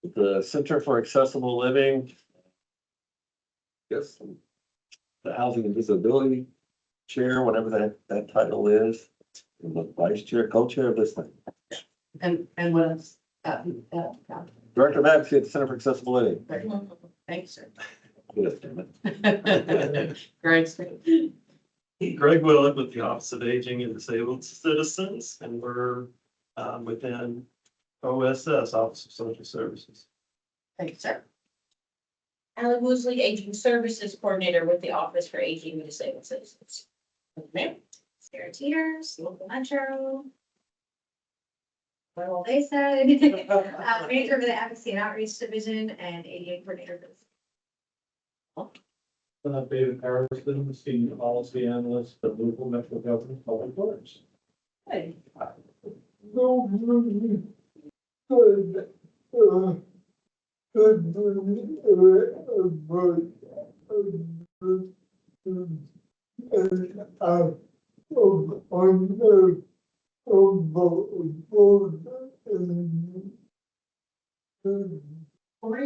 The Center for Accessible Living. Yes, the Housing and Disability Chair, whatever that title is, and the Vice Chair, Co-Chair of this thing. And what else? Director of Advocacy at the Center for Accessible Living. Thank you, sir. Yes, damn it. Great. Greg Willett with the Office of Aging and Disabled Citizens, and we're within OSS, Office of Social Services. Thank you, sir. Alan Woosley, Aging Services Coordinator with the Office for Aging and Disabled Citizens. Ma'am. Sarah Teeters, local metro. What all they said. Manager of the Advocacy and Outreach Division and ADA Coordinator. David Harrison, Senior Policy Analyst for Local Metro Government Public Works. Hey.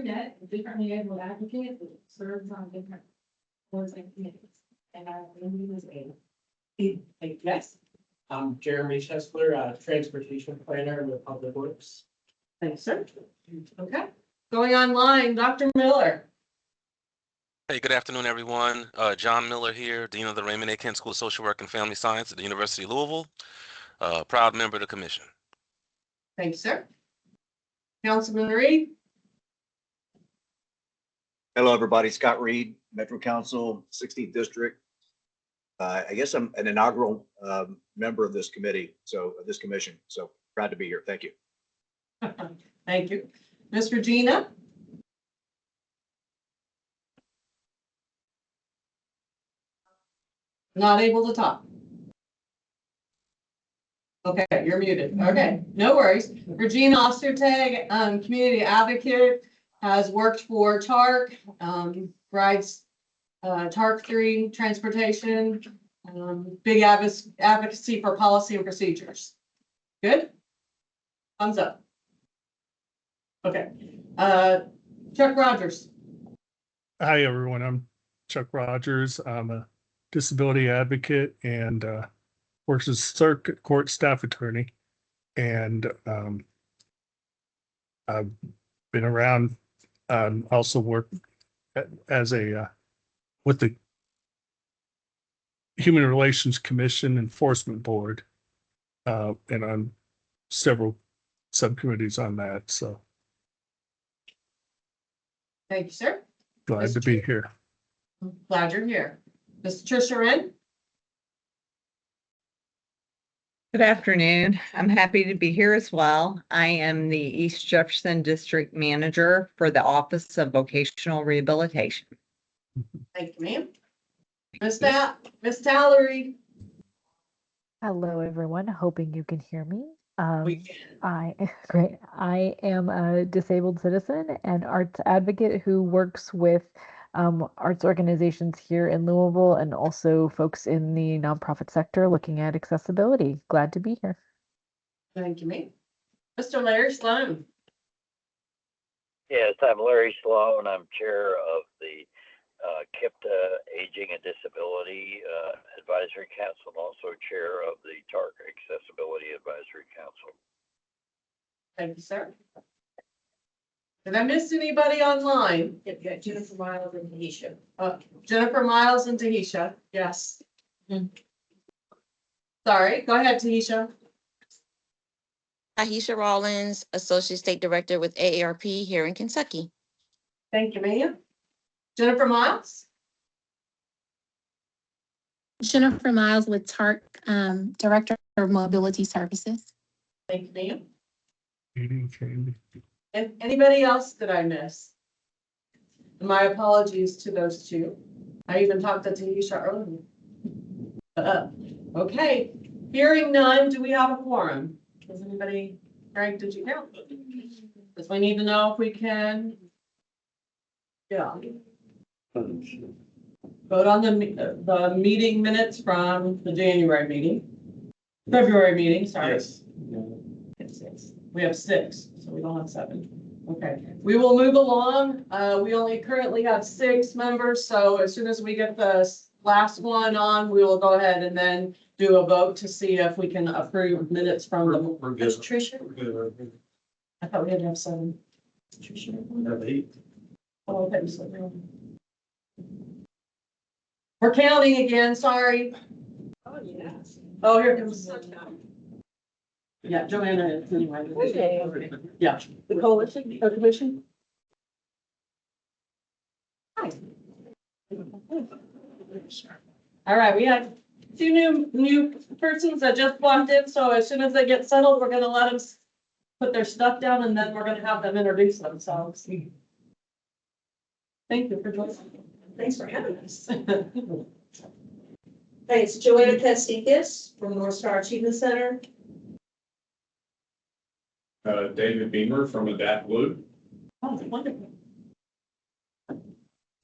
Net, differently able advocate that serves on different boards and committees. And our community is a. Yes, I'm Jeremy Chesler, Transportation Planner with Public Works. Thanks, sir. Okay, going online, Dr. Miller. Hey, good afternoon, everyone. John Miller here, Dean of the Raymond A. Kent School of Social Work and Family Science at the University of Louisville. Proud member of the commission. Thanks, sir. Councilman Reed. Hello, everybody. Scott Reed, Metro Council, 16th District. I guess I'm an inaugural member of this committee, so this commission. So proud to be here. Thank you. Thank you. Ms. Regina. Not able to talk. Okay, you're muted. Okay, no worries. Regina Ostertag, community advocate, has worked for TARC, rides TARC 3 transportation, big advocacy for policy and procedures. Good? Thumbs up. Okay. Chuck Rogers. Hi, everyone. I'm Chuck Rogers. I'm a disability advocate and works as circuit court staff attorney. And I've been around, also worked as a with the Human Relations Commission Enforcement Board, and on several subcommittees on that. So Thank you, sir. glad to be here. Glad you're here. Ms. Tricia Wren. Good afternoon. I'm happy to be here as well. I am the East Jefferson District Manager for the Office of Vocational Rehabilitation. Thank you, ma'am. Miss Tallery. Hello, everyone. Hoping you can hear me. We can. Great. I am a disabled citizen and arts advocate who works with arts organizations here in Louisville and also folks in the nonprofit sector looking at accessibility. Glad to be here. Thank you, ma'am. Mr. Larry Sloan. Yes, I'm Larry Sloan. I'm chair of the KIPTA Aging and Disability Advisory Council and also chair of the TARC Accessibility Advisory Council. Thank you, sir. Did I miss anybody online? Yep, you got Jennifer Miles and Tahisha. Jennifer Miles and Tahisha. Yes. Sorry, go ahead, Tahisha. Tahisha Rollins, Associate State Director with AARP here in Kentucky. Thank you, ma'am. Jennifer Miles. Jennifer Miles with TARC, Director of Mobility Services. Thank you, ma'am. Meeting change. And anybody else that I missed? My apologies to those two. I even talked to Tahisha earlier. Okay, hearing none, do we have a quorum? Does anybody, Greg, did you count? Because we need to know if we can. Yeah. Vote on the meeting minutes from the January meeting. February meeting, sorry. Yes. We have 6, so we don't have 7. Okay, we will move along. We only currently have 6 members, so as soon as we get the last one on, we will go ahead and then do a vote to see if we can approve minutes from the. We're good. That's Tricia? We're good. We're good. I thought we had to have 7. Tricia? We have 8. Oh, okay, so we're counting again, sorry. Oh, yes. Oh, here comes. Yeah, Joanna is anyway. Okay. Yeah, the coalition, commission. Hi. All right, we have 2 new persons that just walked in, so as soon as they get settled, we're gonna let them put their stuff down and then we're gonna have them introduce themselves. Thank you for joining. Thanks for having us. Hey, it's Joanna Casticus from North Star Achievement Center. David Beamer from Adapt Blue. Oh, wonderful.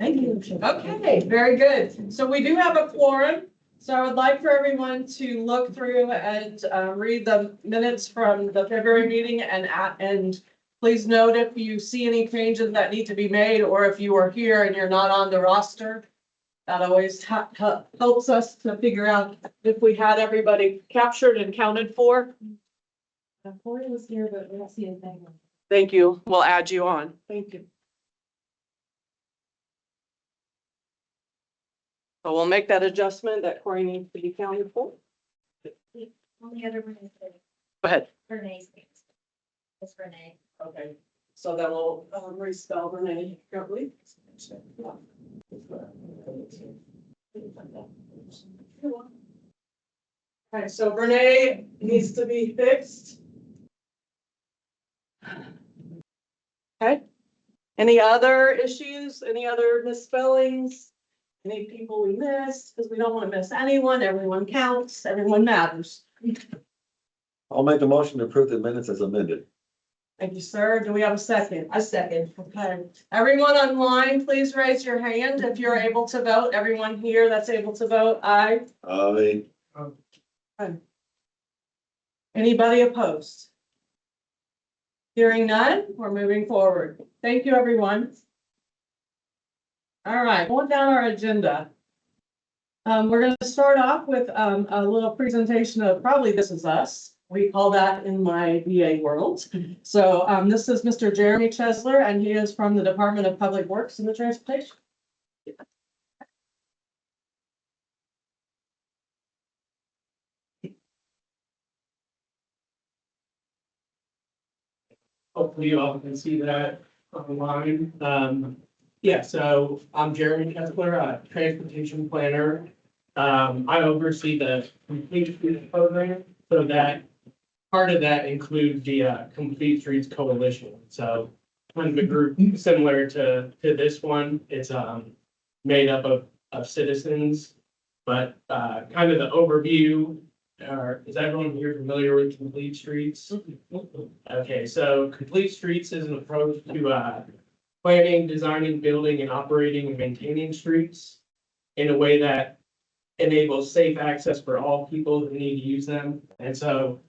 Thank you. Okay, very good. So we do have a quorum. So I would like for everyone to look through and read the minutes from the February meeting and please note if you see any changes that need to be made or if you are here and you're not on the roster. That always helps us to figure out if we had everybody captured and counted for. Corey was here, but we don't see anything. Thank you. We'll add you on. Thank you. So we'll make that adjustment that Corey needs to be counted for. Only other one is Go ahead. Renee's. It's Renee. Okay, so then we'll respell Renee correctly. Okay, so Renee needs to be fixed. Okay, any other issues, any other misspellings? Any people we missed? Because we don't want to miss anyone. Everyone counts, everyone matters. I'll make a motion to approve the minutes as amended. Thank you, sir. Do we have a second? A second. Okay, everyone online, please raise your hand if you're able to vote. Everyone here that's able to vote, aye. Aye. Anybody opposed? Hearing none, we're moving forward. Thank you, everyone. All right, going down our agenda. We're going to start off with a little presentation of probably This Is Us. We call that in my VA world. So this is Mr. Jeremy Chesler, and he is from the Department of Public Works and the Transportation. Hopefully you all can see that online. Yeah, so I'm Jeremy Kessler, a transportation planner. I oversee the Complete Streets program, so that part of that includes the Complete Streets Coalition. So kind of a group similar to this one. It's made up of citizens, but kind of the overview. Is everyone here familiar with Complete Streets? Okay, so Complete Streets is an approach to planning, designing, building, and operating and maintaining streets in a way that enables safe access for all people who need to use them. And so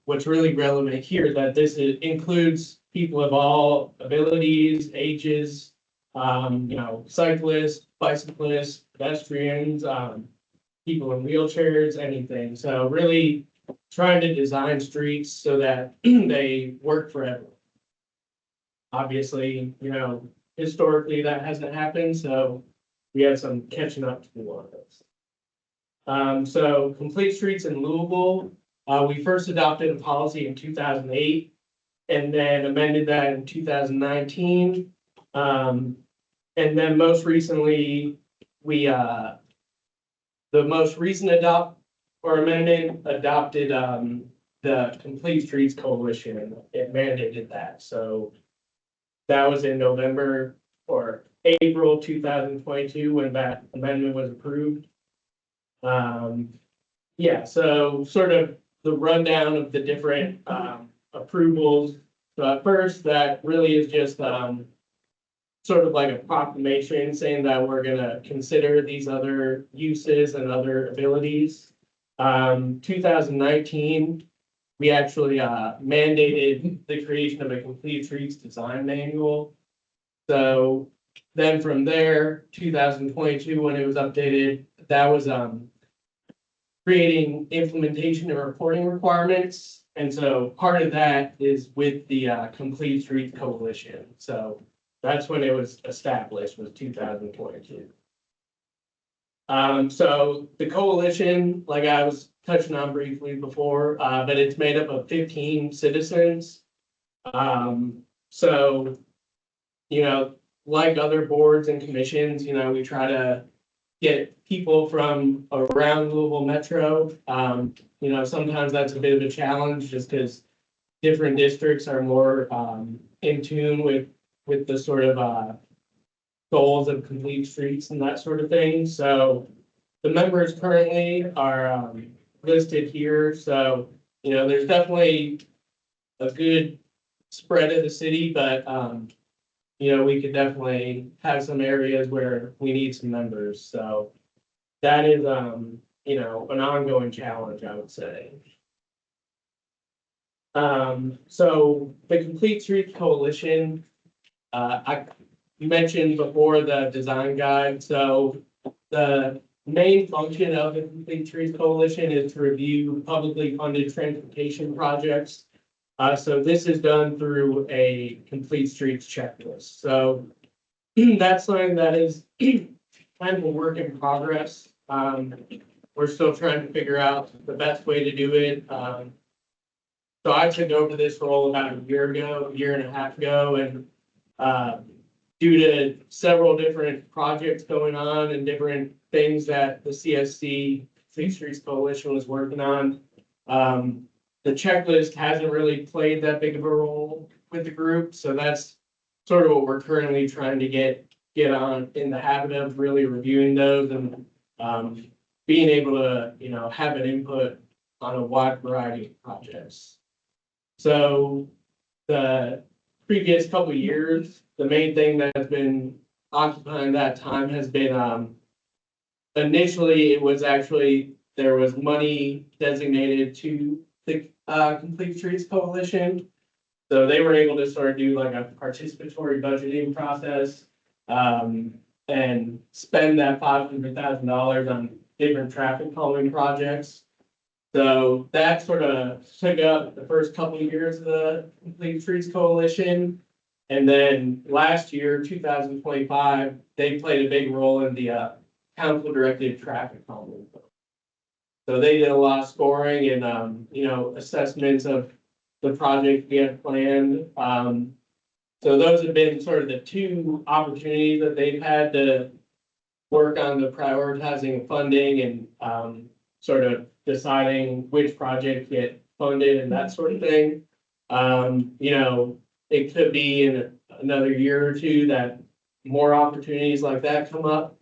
what's really relevant here is that this includes people of all abilities, ages, cyclists, bicyclists, pedestrians, people in wheelchairs, anything. So really trying to design streets so that they work for everyone. Obviously, historically that hasn't happened, so we have some catching up to do on this. So Complete Streets in Louisville, we first adopted a policy in 2008 and then amended that in 2019. And then most recently, the most recent amendment adopted the Complete Streets Coalition. It mandated that. So that was in November or April 2022 when that amendment was approved. Yeah, so sort of the rundown of the different approvals. So at first, that really is just sort of like a proclamation saying that we're gonna consider these other uses and other abilities. 2019, we actually mandated the creation of a complete streets design manual. So then from there, 2022, when it was updated, that was creating implementation and reporting requirements. And so part of that is with the Complete Streets Coalition. So that's when it was established, was 2022. So the coalition, like I was touching on briefly before, but it's made up of 15 citizens. So, you know, like other boards and commissions, you know, we try to get people from around Louisville Metro. You know, sometimes that's a bit of a challenge just because different districts are more in tune with the sort of goals of complete streets and that sort of thing. So the members currently are listed here. So, you know, there's definitely a good spread of the city, but you know, we could definitely have some areas where we need some members. So that is, you know, an ongoing challenge, I would say. So the Complete Streets Coalition, I mentioned before the design guide. So the main function of the Complete Streets Coalition is to review publicly funded transportation projects. So this is done through a Complete Streets checklist. So that's something that is kind of a work in progress. We're still trying to figure out the best way to do it. So I took over this role about a year ago, a year and a half ago, and due to several different projects going on and different things that the CSC Complete Streets Coalition was working on, the checklist hasn't really played that big of a role with the group. So that's sort of what we're currently trying to get on in the habit of really reviewing those and being able to, you know, have an input on a wide variety of projects. So the previous couple of years, the main thing that's been occupying that time has been initially it was actually there was money designated to the Complete Streets Coalition. So they were able to sort of do like a participatory budgeting process and spend that $500,000 on different traffic calming projects. So that sort of took up the first couple of years of the Complete Streets Coalition. And then last year, 2025, they played a big role in the council directed traffic calming. So they did a lot of scoring and, you know, assessments of the project we had planned. So those have been sort of the two opportunities that they've had to work on the prioritizing funding and sort of deciding which projects get funded and that sort of thing. You know, it could be in another year or two that more opportunities like that come up.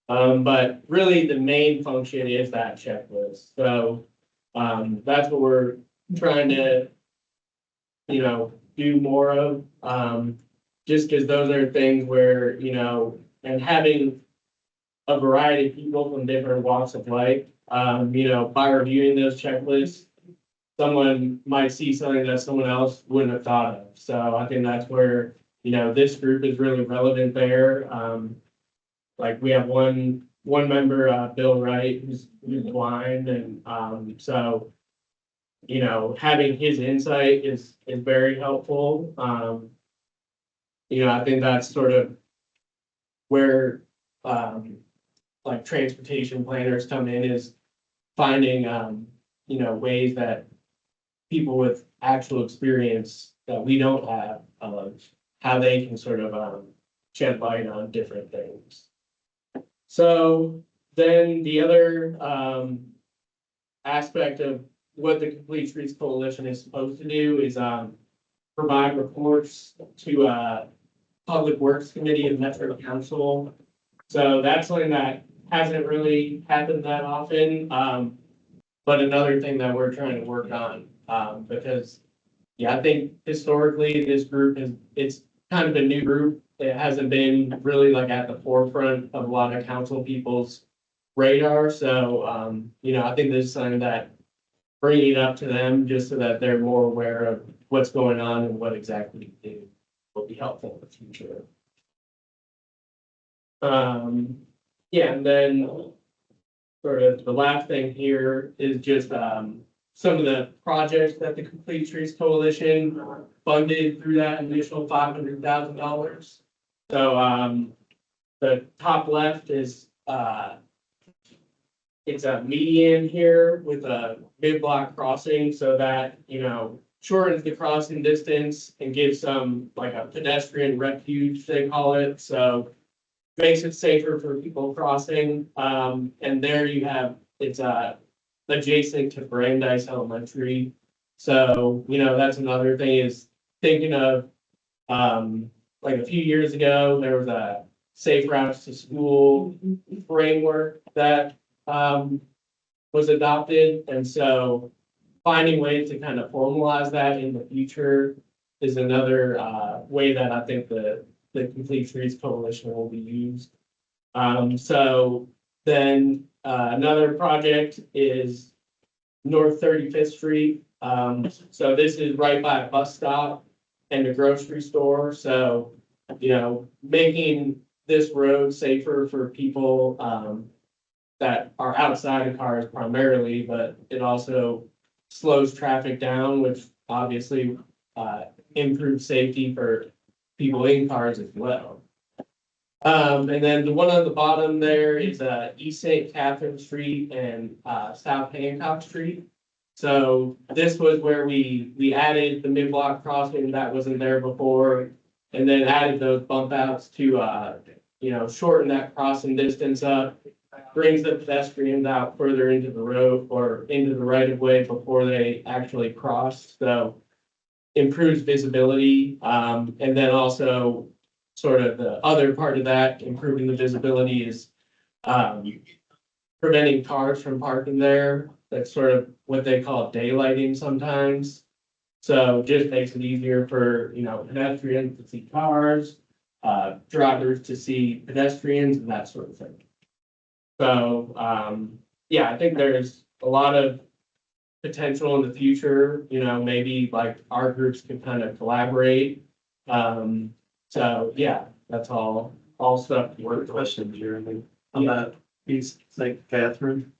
But really the main function is that checklist. So that's what we're trying to, you know, do more of. Just because those are things where, you know, and having a variety of people from different walks of life, you know, by reviewing those checklists, someone might see something that someone else wouldn't have thought of. So I think that's where, you know, this group is really relevant there. Like we have one member, Bill Wright, who's blind, and so, you know, having his insight is very helpful. You know, I think that's sort of where like transportation planners come in, is finding you know, ways that people with actual experience that we don't have, how they can sort of shed light on different things. So then the other aspect of what the Complete Streets Coalition is supposed to do is provide reports to Public Works Committee of Metro Council. So that's something that hasn't really happened that often. But another thing that we're trying to work on, because yeah, I think historically this group it's kind of a new group. It hasn't been really like at the forefront of a lot of council people's radar. So, you know, I think this is something that bringing it up to them just so that they're more aware of what's going on and what exactly to do will be helpful in the future. Yeah, and then sort of the last thing here is just some of the projects that the Complete Streets Coalition funded through that initial $500,000. So the top left is it's a median here with a mid-block crossing so that, you know, shortens the crossing distance and gives some like a pedestrian refuge, they call it. So makes it safer for people crossing. And there you have, it's adjacent to Brandeis Elementary. So, you know, that's another thing is thinking of, like a few years ago, there was a safe routes to school framework that was adopted. And so finding ways to kind of formalize that in the future is another way that I think the Complete Streets Coalition will be used. So then another project is North 35th Street. So this is right by a bus stop and a grocery store. So, you know, making this road safer for people that are outside of cars primarily, but it also slows traffic down, which obviously improves safety for people in cars as well. And then the one on the bottom there is East St. Catherine Street and South Hancock Street. So this was where we added the mid-block crossing that wasn't there before, and then added those bump outs to you know, shorten that crossing distance up, brings the pedestrians out further into the road or into the right of way before they actually cross. So improves visibility, and then also sort of the other part of that, improving the visibility is preventing cars from parking there. That's sort of what they call daylighting sometimes. So just makes it easier for, you know, pedestrians to see cars, drivers to see pedestrians and that sort of thing. So, yeah, I think there's a lot of potential in the future, you know, maybe like our groups can kind of collaborate. So yeah, that's all stuff. One question, Jeremy, on that East St. Catherine,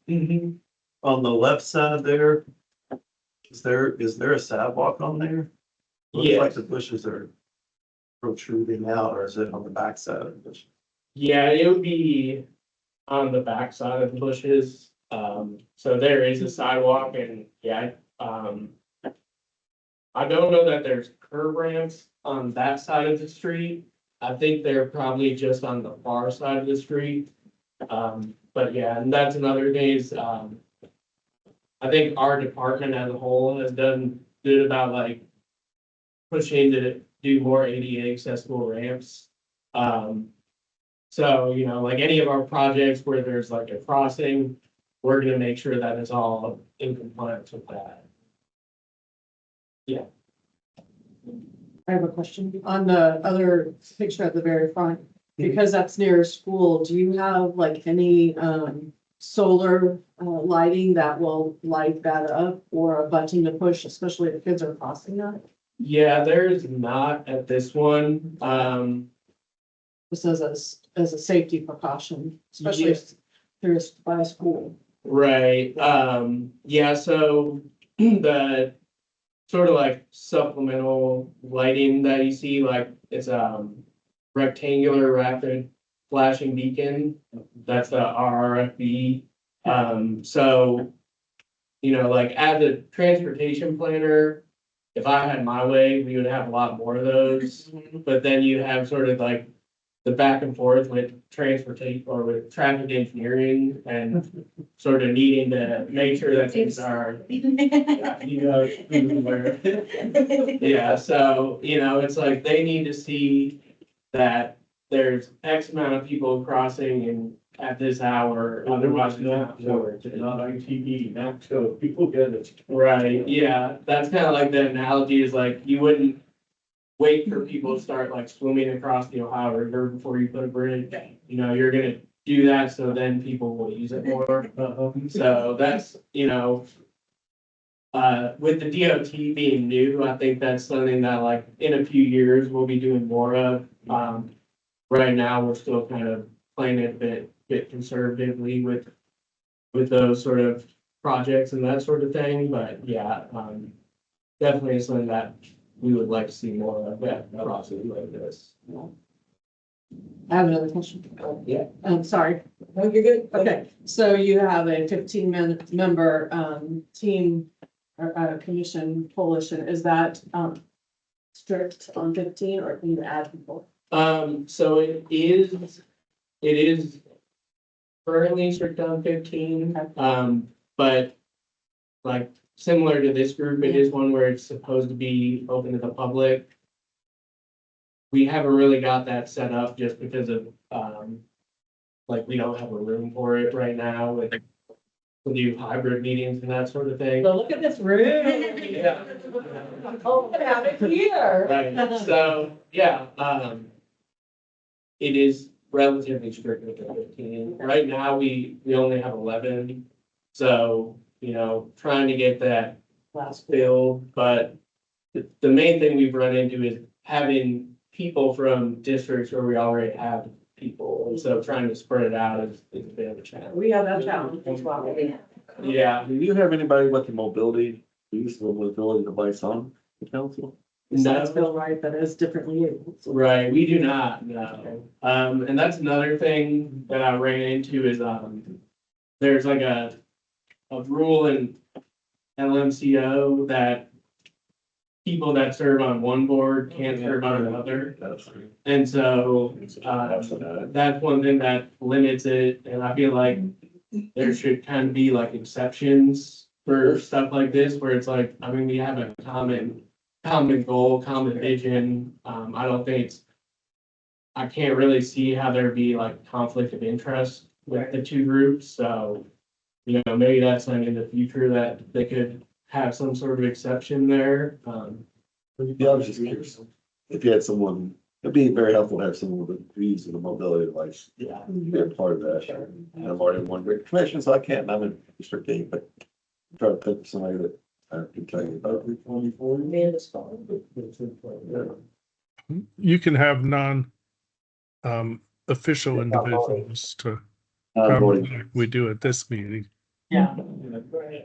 on the left side there, is there a sidewalk on there? Looks like Yes. the bushes are protruding out, or is it on the back side of the bush? Yeah, it would be on the back side of the bushes. So there is a sidewalk and yeah, I don't know that there's curb ramps on that side of the street. I think they're probably just on the far side of the street. But yeah, and that's another thing is, I think our department as a whole has done good about like pushing to do more ADA accessible ramps. So, you know, like any of our projects where there's like a crossing, we're gonna make sure that it's all in compliance with that. Yeah. I have a question on the other picture at the very front, because that's near a school. Do you have like any solar lighting that will light that up or a button to push, especially if kids are crossing that? Yeah, there's not at this one. Just as a safety precaution, especially if there's by a school. Right, yeah, so the sort of like supplemental lighting that you see, like it's rectangular rapid flashing beacon. That's the RRFB. So, you know, like as a transportation planner, if I had my way, we would have a lot more of those. But then you have sort of like the back and forth with transportation or with traffic engineering and sort of needing to make sure that things are, you know, where. Yeah, so, you know, it's like they need to see that there's X amount of people crossing and at this hour, otherwise it's not forward. Not ITV, not so people get it. Right, yeah, that's kind of like the analogy is like, you wouldn't wait for people to start like swimming across the Ohio River before you put a bridge. You know, you're gonna do that so then people will use it more. So that's, you know, with the DOT being new, I think that's something that like in a few years we'll be doing more of. Right now, we're still kind of playing it a bit conservatively with those sort of projects and that sort of thing, but yeah, definitely something that we would like to see more of that process like this. I have another question. Yeah. I'm sorry. No, you're good. Okay, so you have a 15 member team or commission coalition. Is that strict on 15 or can you add people? So it is currently strict on 15, but like similar to this group, it is one where it's supposed to be open to the public. We haven't really got that set up just because of, like, we don't have a room for it right now with we do hybrid meetings and that sort of thing. So look at this room. Yeah. Oh, have it here. Right, so, yeah, it is relatively strict with the 15. Right now, we only have 11. So, you know, trying to get that last filled, but the main thing we've run into is having people from districts where we already have people. And so trying to spread it out is a bit of a challenge. We have that challenge as well. Yeah, Do you have anybody with the mobility, useful mobility device on the council? Besides no, Bill Wright, that is differently able. right, we do not, no. And that's another thing that I ran into is, there's like a rule in LMCO that people that serve on one board can't serve on another. That's And so, that's one thing that limits it, and I feel like there should kind of be like exceptions for stuff like this, where it's like, I mean, we have a common goal, common vision. I don't think I can't really see how there'd be like conflict of interest with the two groups, so, you know, maybe that's something in the future that they could have some sort of exception there. Yeah, I was just curious. If you had someone, it'd be very helpful to have someone with a use of a mobility device, Yeah. be a part of that. And I'm already in one great commission, so I can't, I'm in District 8, but I'm trying to think of somebody that I can tell you about. Amanda's phone. You can have official individuals to, Voting. like we do at this meeting. Yeah.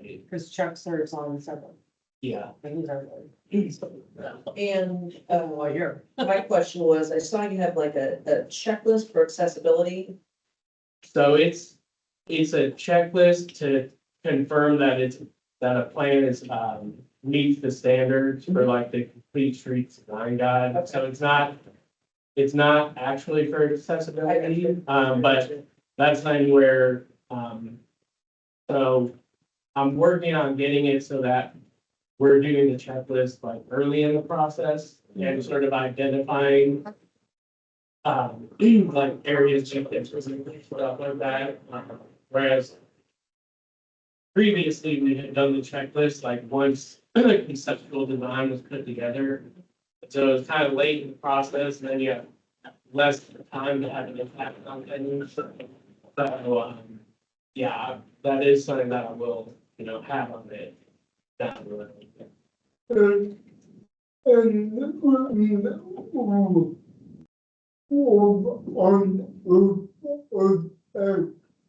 Because Chuck serves on several. Yeah. Things are. And, Lawyer. my question was, I saw you have like a checklist for accessibility. So it's a checklist to confirm that a plan is, meets the standards for like the complete streets design guide. So it's not actually for accessibility, but that's something where, so I'm working on getting it so that we're doing the checklist like early in the process and sort of identifying like areas, checklists, and stuff like that. Whereas previously we had done the checklist like once conceptual design was put together. So it was kind of late in the process, and then you have less time to have an impact on things. So, yeah, that is something that I will, you know, have on it down the road.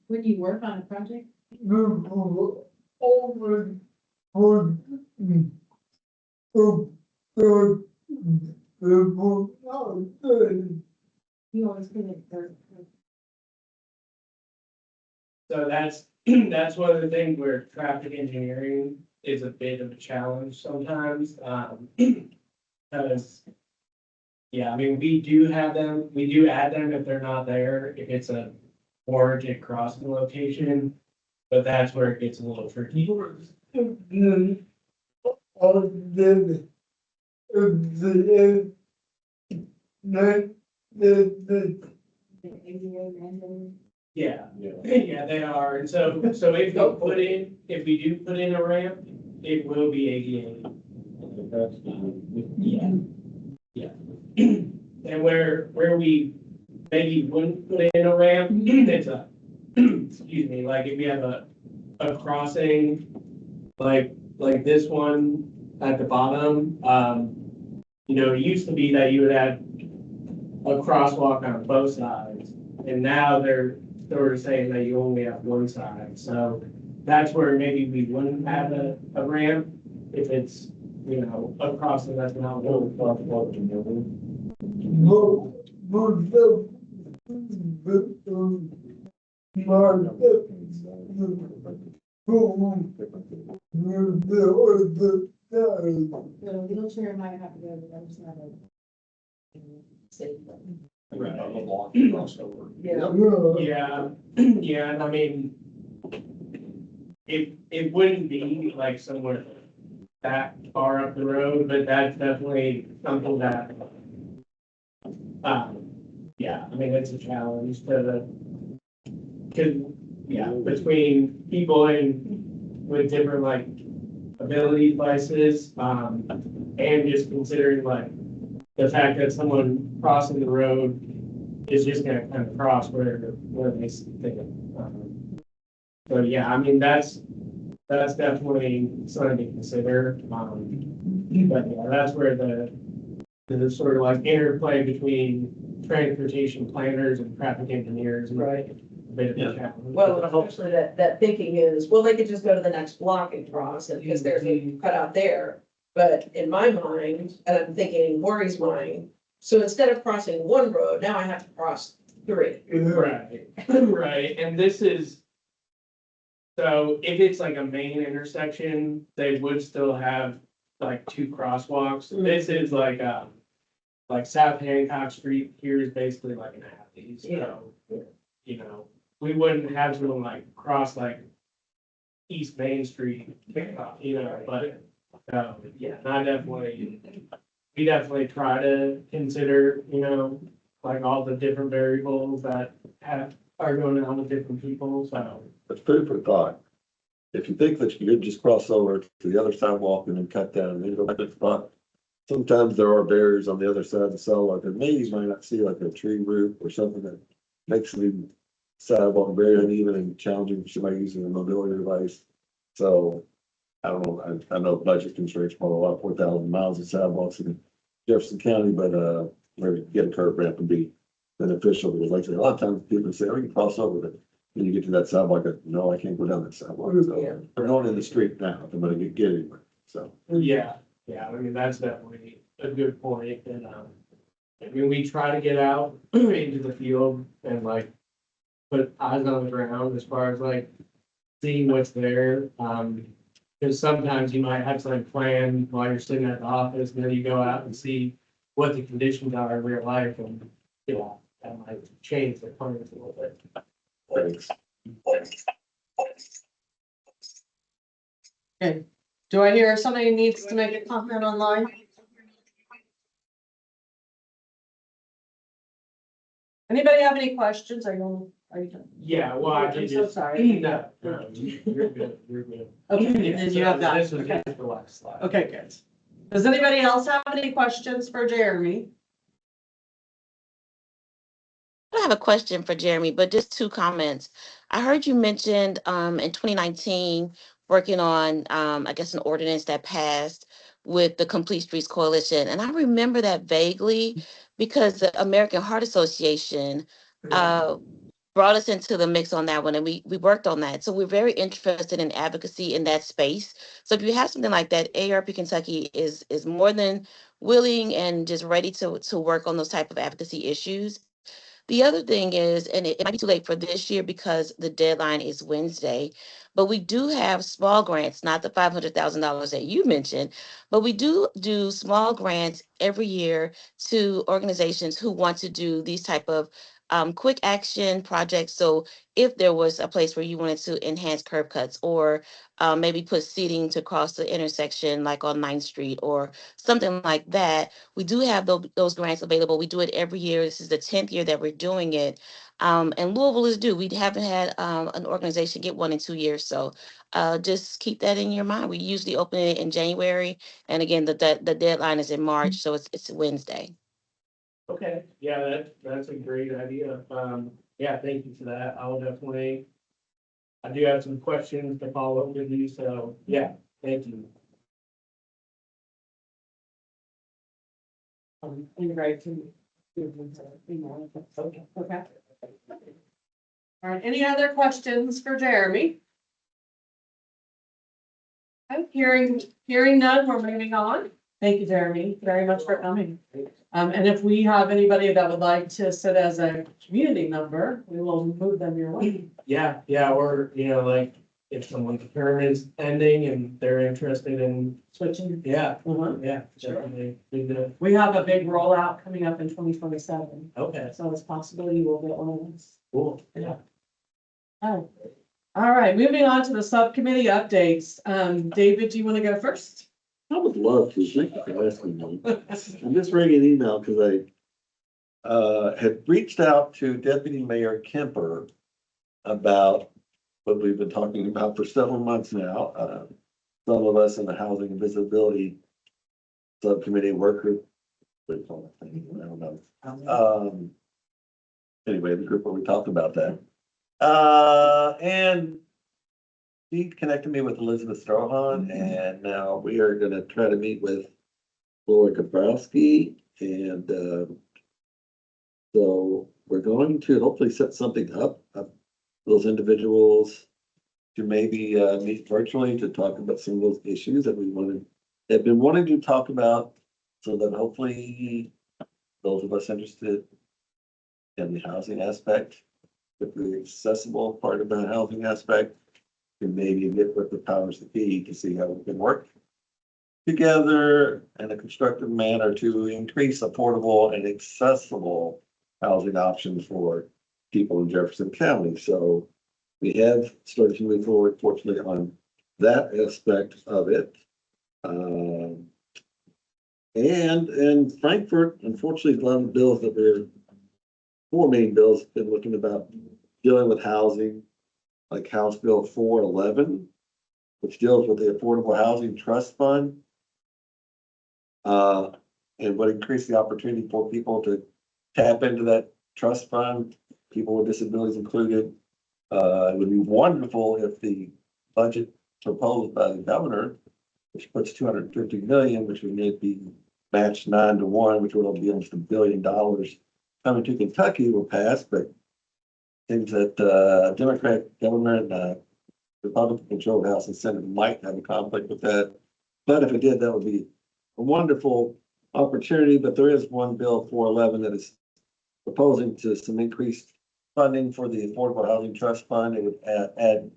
When you work on a project, you always get it first. So that's one of the things where traffic engineering is a bit of a challenge sometimes, because, yeah, I mean, we do add them if they're not there, if it's a warranted crossing location, but that's where it gets a little tricky. Yeah, yeah, they are, and so if we do put in a ramp, it will be ADA. Yeah, yeah. And where we maybe wouldn't put in a ramp, it's excuse me, like if we have a crossing, like like this one at the bottom, you know, it used to be that you would have a crosswalk on both sides. And now they're sort of saying that you only have one side. So that's where maybe we wouldn't have a ramp if it's, you know, across and that's not really crosswalk. The wheelchair might have to go to the other side of. Right. On the block crossover. Yeah, yeah, and I mean, it wouldn't be like somewhere that far up the road, but that's definitely something that, yeah, I mean, it's a challenge to, cause, yeah, between people with different like ability devices, and just considering like the fact that someone crossing the road is just gonna kind of cross where they think. So yeah, I mean, that's definitely something to consider. But yeah, that's where the sort of like interplay between transportation planners and traffic engineers. Right. A bit of a challenge. Well, especially that thinking is, well, they could just go to the next block and cross, and because there's a cutout there. But in my mind, and I'm thinking in Corey's mind, so instead of crossing one road, now I have to cross three. Right, right, and this is. So if it's like a main intersection, they would still have like two crosswalks. This is like South Hancock Street here is basically like an alley, so, you know, we wouldn't have to like cross like East Main Street, you know, but, yeah, I definitely, we definitely try to consider, you know, like all the different variables that are going on with different people, so. It's food for thought. If you think that you could just cross over to the other sidewalk and then cut down and then go back to the spot, sometimes there are barriers on the other side of the sidewalk, and maybe you might not see like a tree root or something that makes the sidewalk very uneven and challenging for somebody using a mobility device. So, I don't know, I know budget constraints, probably about 4,000 miles of sidewalks in Jefferson County, but, where you get a curb ramp would be beneficial, because like I said, a lot of times people say, oh, you can cross over, but when you get to that sidewalk, no, I can't go down that sidewalk. So they're going in the street now, I'm gonna get anywhere, so. Yeah, I mean, that's definitely a good point, and, I mean, we try to get out into the field and like put eyes on the ground as far as like seeing what's there, because sometimes you might have something planned while you're sitting at the office, and then you go out and see what the conditions are in real life, and, you know, that might change the plans a little bit. Thanks. Okay, do I hear somebody needs to make a comment online? Anybody have any questions? Are you done? Yeah, well, I I'm did so just. sorry. No, you're good, you're good. Okay, Yeah, then you so have that. This was Okay. just the last slide. Okay, good. Does anybody else have any questions for Jeremy? I have a question for Jeremy, but just two comments. I heard you mentioned in 2019 working on I guess an ordinance that passed with the Complete Streets Coalition, and I remember that vaguely because the American Heart Association brought us into the mix on that one, and we worked on that. So we're very interested in advocacy in that space. So if you have something like that, ARP Kentucky is more than willing and just ready to work on those type of advocacy issues. The other thing is, and it might be too late for this year because the deadline is Wednesday, but we do have small grants, not the $500,000 that you mentioned, but we do small grants every year to organizations who want to do these type of quick action projects. So if there was a place where you wanted to enhance curb cuts or maybe put seating to cross the intersection, like on 9th Street or something like that, we do have those grants available. We do it every year. This is the 10th year that we're doing it. And Louisville is due. We haven't had an organization get one in 2 years. So just keep that in your mind. We usually open it in January. And again, the deadline is in March. So it's Wednesday. Okay, yeah, that's a great idea. Yeah, thank you for that. I will definitely, I do have some questions to follow up with you, so yeah, Thank you. You ready to? Okay. Okay. All right, any other questions for Jeremy? I'm hearing none, we're moving on. Thank you, Jeremy, very much for coming. And if we have anybody that would like to sit as a community member, we will move them your way. Yeah, or, like, if someone's term is ending and they're interested in, Switching. yeah, Uh-huh. yeah, Sure. definitely. Do the- We have a big rollout coming up in 2027, Okay, so it's possible you will get one of those. cool. Yeah. Oh, all right, moving on to the subcommittee updates. David, do you want to go first? I would love to, thank you for asking me. I'm just reading an email because I had reached out to Deputy Mayor Kemper about what we've been talking about for several months now. Some of us in the Housing and Visibility Subcommittee work group. What do you call it? I don't know. Anyway, the group where we talked about that. And he connected me with Elizabeth Strohan, and now we are gonna try to meet with Laura Kabrowski, and so we're going to hopefully set something up, those individuals to maybe meet virtually to talk about some of those issues that have been wanting to talk about, so that hopefully those of us interested in the housing aspect, with the accessible part of the housing aspect, can maybe get with the powers that be to see how we can work together in a constructive manner to increase affordable and accessible housing options for people in Jefferson County. So we have started to move forward, fortunately, on that aspect of it. And in Frankfurt, unfortunately, a lot of bills that four main bills been looking about dealing with housing, like House Bill 411, which deals with the Affordable Housing Trust Fund. And would increase the opportunity for people to tap into that trust fund, people with disabilities included. It would be wonderful if the budget proposed by the governor, which puts 250 million, which would need to be matched 9-1, which would be almost $1 billion coming to Kentucky, will pass, but seems that Democrat governor and Republican controlled House and Senate might have a conflict with that. But if it did, that would be a wonderful opportunity. But there is one bill 411 that is proposing to some increased funding for the Affordable Housing Trust Fund. It would add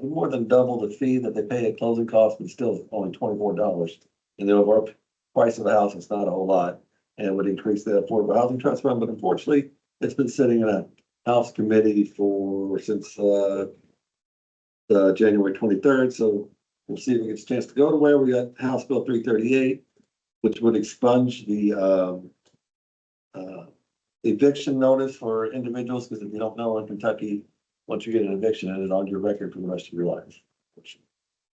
more than double the fee that they pay at closing costs, but still only $24. And the overall price of the house is not a whole lot, and would increase the Affordable Housing Trust Fund. But unfortunately, it's been sitting in a House committee since January 23rd. So we'll see if it gets a chance to go to where we got House Bill 338, which would expunge the eviction notice for individuals, because if you don't know, in Kentucky, once you get an eviction, it is on your record for the rest of your life, which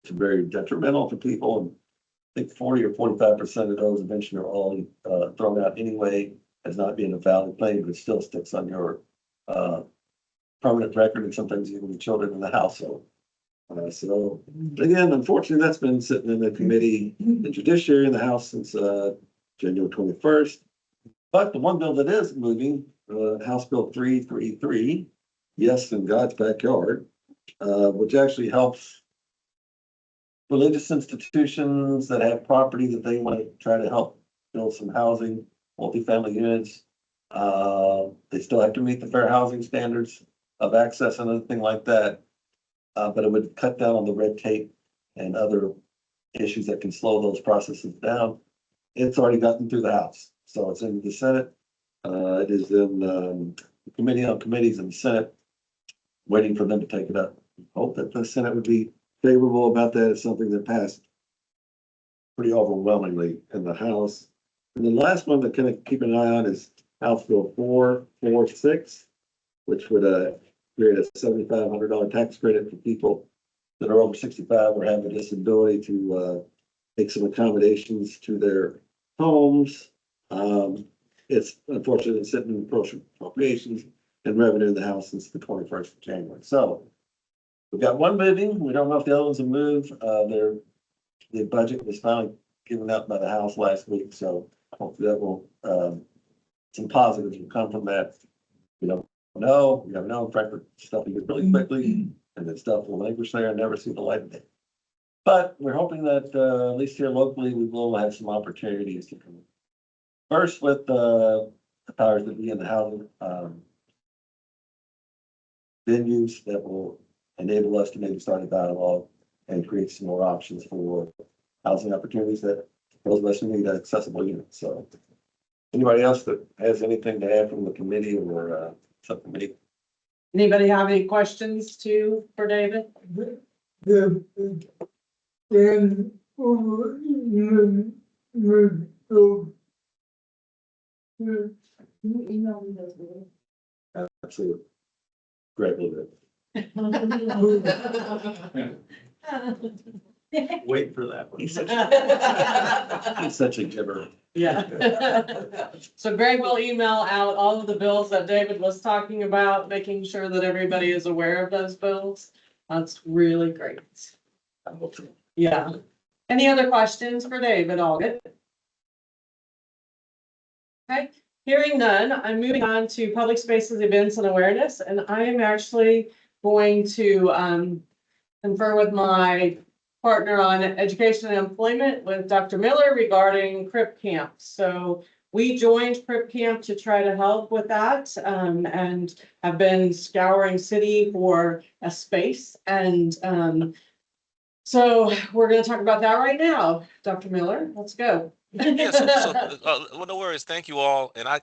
is very detrimental to people. And I think 40 or 45% of those eventually are all thrown out anyway as not being a valid claim, but it still sticks on your permanent record, and sometimes even the children in the household. So again, unfortunately, that's been sitting in the committee, the judiciary in the House since January 21st. But the one bill that is moving, House Bill 333, yes, in God's backyard, which actually helps religious institutions that have property that they want to try to help build some housing, multifamily units. They still have to meet the fair housing standards of access and anything like that. But it would cut down on the red tape and other issues that can slow those processes down. It's already gotten through the House, so it's in the Senate. It is in the Committee on Committees in the Senate, waiting for them to take it up. Hope that the Senate would be favorable about that. It's something that passed pretty overwhelmingly in the House. And the last one to kind of keep an eye on is House Bill 446, which would create a $7,500 tax credit for people that are over 65 or have a disability to make some accommodations to their homes. It's unfortunately sitting in appropriations and revenue in the House since the 21st of January. So we've got one moving. We don't know if the other ones will move. They're the budget was finally given up by the House last week, so hopefully that will, some positives will come from that. We don't know, we never know, in fact, stuff will get really quickly, and then stuff will languish there and never see the light of day. But we're hoping that, at least here locally, we will have some opportunities to come. First with, the powers that be in the housing, venues that will enable us to maybe start a dialogue and create some more options for housing opportunities that those of us who need accessible units. So anybody else that has anything to add from the committee or subcommittee? Anybody have any questions for David? Can you email me those videos? Absolutely. Great, will Wait for that one. He's such a giver. Yeah. So Greg will email out all of the bills that David was talking about, making sure that everybody is aware of those bills. That's really great. Yeah. Any other questions for David? All good? Okay, hearing none, I'm moving on to public spaces, events and awareness, and I am actually going to confer with my partner on education and employment with Dr. Miller regarding CRIP Camp. So we joined CRIP Camp to try to help with that, and have been scouring city for a space. And so we're going to talk about that right now. Dr. Miller, let's go. Yeah, well, no worries. Thank you all. And I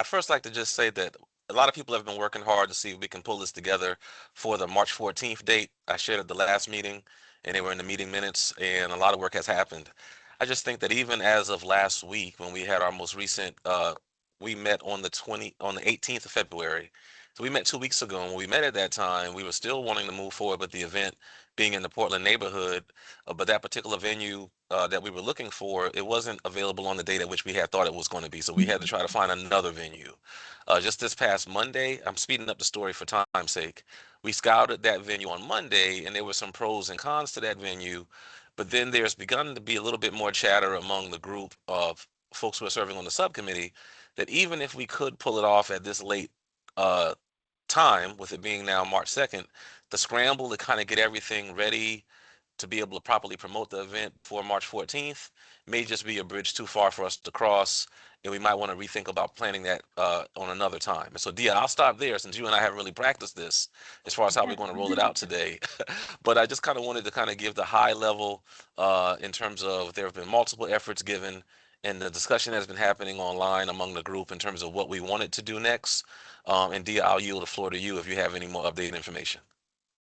first like to just say that a lot of people have been working hard to see if we can pull this together for the March 14th date. I shared at the last meeting, and they were in the meeting minutes, and a lot of work has happened. I just think that even as of last week, when we had our most recent, we met on the 18th of February. So we met 2 weeks ago, and when we met at that time, we were still wanting to move forward with the event being in the Portland neighborhood, but that particular venue that we were looking for, it wasn't available on the date at which we had thought it was going to be. So we had to try to find another venue. Just this past Monday, I'm speeding up the story for time's sake. We scouted that venue on Monday, and there were some pros and cons to that venue. But then there's begun to be a little bit more chatter among the group of folks who are serving on the subcommittee that even if we could pull it off at this late uh, time, with it being now March 2nd, the scramble to kind of get everything ready to be able to properly promote the event for March 14th may just be a bridge too far for us to cross, and we might want to rethink about planning that on another time. And so, Dia, I'll stop there since you and I haven't really practiced this as far as how we're going to roll it out today. But I just kind of wanted to kind of give the high level in terms of there have been multiple efforts given, and the discussion has been happening online among the group in terms of what we wanted to do next. And Dia, I'll yield the floor to you if you have any more updated information.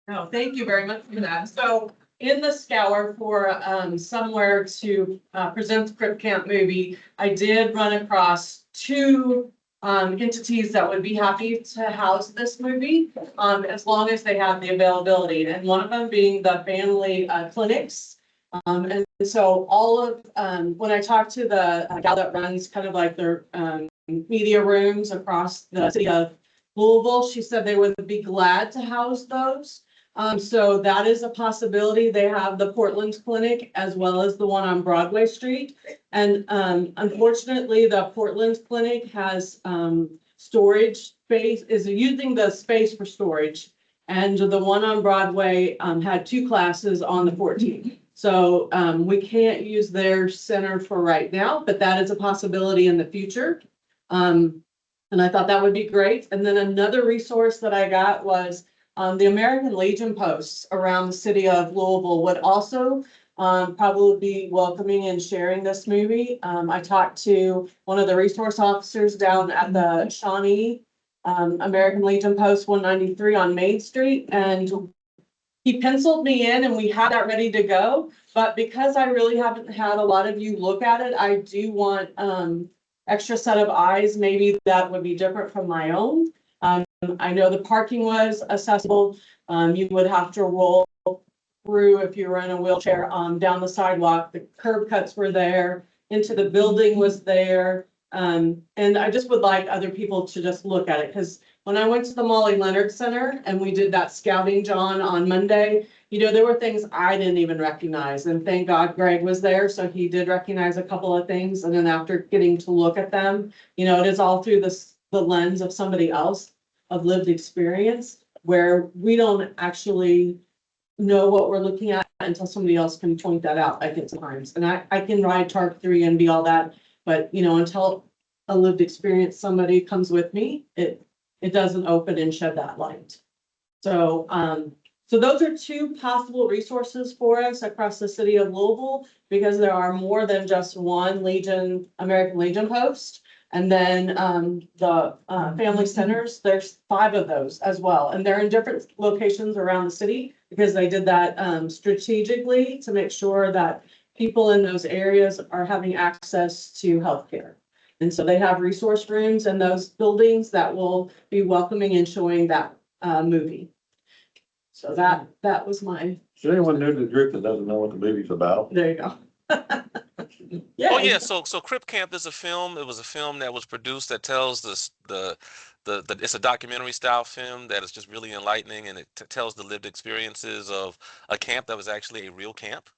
No, thank you very much for that. So in the scour for somewhere to present the Crip Camp movie, I did run across two entities that would be happy to house this movie as long as they have the availability. And one of them being the family clinics. And so all of, when I talked to the gal that runs kind of like their media rooms across the city of Louisville, she said they would be glad to house those. So that is a possibility. They have the Portland Clinic as well as the one on Broadway Street. And unfortunately, the Portland Clinic has storage space, is using the space for storage. And the one on Broadway had 2 classes on the 14th. So we can't use their center for right now, but that is a possibility in the future. And I thought that would be great. And then another resource that I got was the American Legion posts around the city of Louisville would also probably be welcoming and sharing this movie. I talked to one of the resource officers down at the Shawnee American Legion Post 193 on Main Street, and he penciled me in and we had that ready to go. But because I really haven't had a lot of you look at it, I do want extra set of eyes. Maybe that would be different from my own. I know the parking was accessible. You would have to roll through if you were in a wheelchair down the sidewalk. The curb cuts were there. Into the building was there. And I just would like other people to just look at it, because when I went to the Molly Leonard Center and we did that scouting, John, on Monday, there were things I didn't even recognize, and thank God Greg was there, so he did recognize a couple of things, and then after getting to look at them, it is all through the lens of somebody else, of lived experience, where we don't actually know what we're looking at until somebody else can point that out, like at times. And I can ride TARP 3 and be all that, but until a lived experience, somebody comes with me, it doesn't open and shed that light. So, so those are two possible resources for us across the city of Louisville, because there are more than just one American Legion host. And then the family centers, there's 5 of those as well. And they're in different locations around the city because they did that strategically to make sure that people in those areas are having access to healthcare. And so they have resource rooms in those buildings that will be welcoming and showing that movie. So that was my, Is there anyone new to the group that doesn't know what the movie's about? there you go. Oh yeah, so Crip Camp is a film. It was a film that was produced that tells the it's a documentary style film that is just really enlightening, and it tells the lived experiences of a camp that was actually a real camp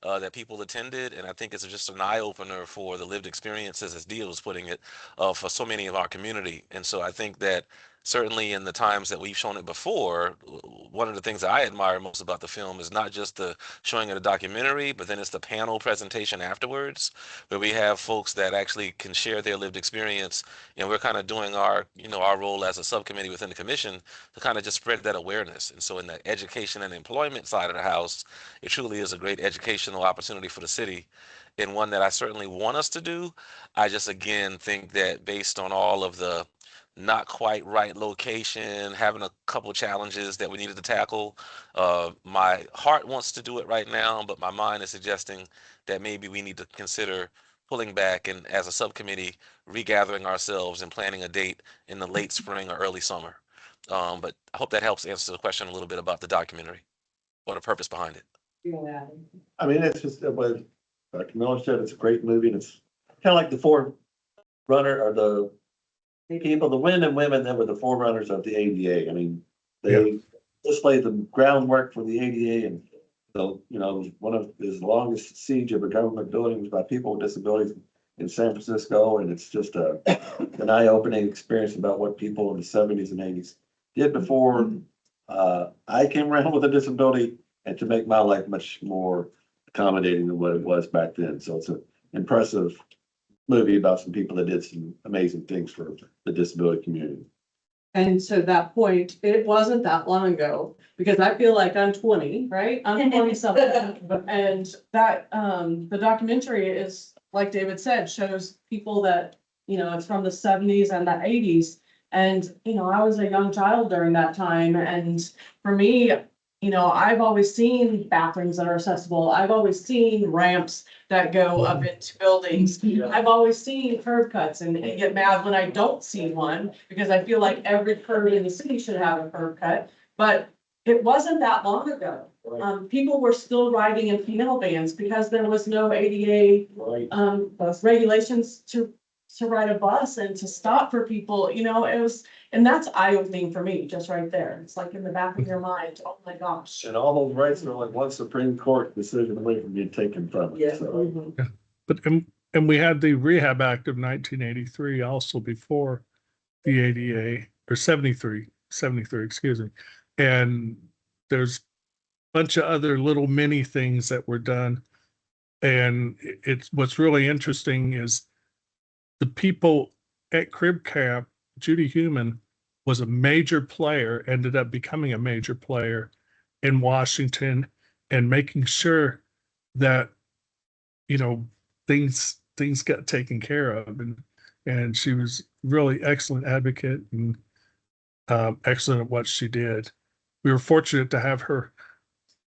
that people attended, and I think it's just an eye opener for the lived experiences, as Dia was putting it, for so many of our community. And so I think that certainly in the times that we've shown it before, one of the things that I admire most about the film is not just the showing of the documentary, but then it's the panel presentation afterwards, where we have folks that actually can share their lived experience. And we're kind of doing our role as a subcommittee within the commission to kind of just spread that awareness. And so in the education and employment side of the house, it truly is a great educational opportunity for the city, and one that I certainly want us to do. I just again think that based on all of the not quite right location, having a couple challenges that we needed to tackle, my heart wants to do it right now, but my mind is suggesting that maybe we need to consider pulling back and, as a subcommittee, regathering ourselves and planning a date in the late spring or early summer. But I hope that helps answer the question a little bit about the documentary or the purpose behind it. Yeah. I mean, it's just, like Camilla said, it's a great movie, and it's kind of like the forerunner, or the people, the men and women that were the forerunners of the ADA. I mean, they just laid the groundwork for the ADA, and so, it was one of his longest siege of a government building was by people with disabilities in San Francisco, and it's just an eye-opening experience about what people in the 70s and 80s did before I came around with a disability, and to make my life much more accommodating than what it was back then. So it's an impressive movie about some people that did some amazing things for the disability community. And so that point, it wasn't that long ago, because I feel like I'm 20, right? I'm 20 something. And that, the documentary is, like David said, shows people that, it's from the 70s and the 80s. And, I was a young child during that time. And for me, I've always seen bathrooms that are accessible. I've always seen ramps that go up into buildings. I've always seen curb cuts and get mad when I don't see one, because I feel like every curb in the city should have a curb cut. But it wasn't that long ago. People were still riding in female vans because there was no ADA regulations to ride a bus and to stop for people, it was, and that's eye-opening for me, just right there. It's like in the back of your mind, oh my gosh. And all those rights are like one Supreme Court decision away from being taken from it. Yeah. So. But and we had the Rehab Act of 1983 also before the ADA, or 73, excuse me. And there's a bunch of other little mini things that were done. And it's what's really interesting is the people at Crib Camp. Judy Human was a major player, ended up becoming a major player in Washington, and making sure that, things got taken care of. And she was really excellent advocate and excellent at what she did. We were fortunate to have her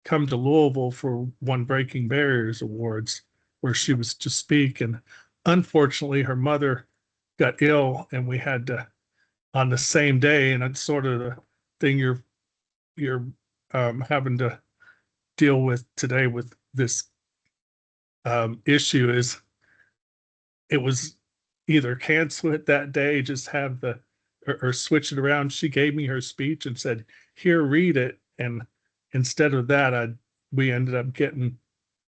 come to Louisville for one Breaking Barriers Awards, where she was to speak. And unfortunately, her mother got ill, and we had to, on the same day, and it's sort of the thing you're having to deal with today with this issue is it was either cancel it that day, just have or switch it around. She gave me her speech and said, "Here, read it." And instead of that, we ended up getting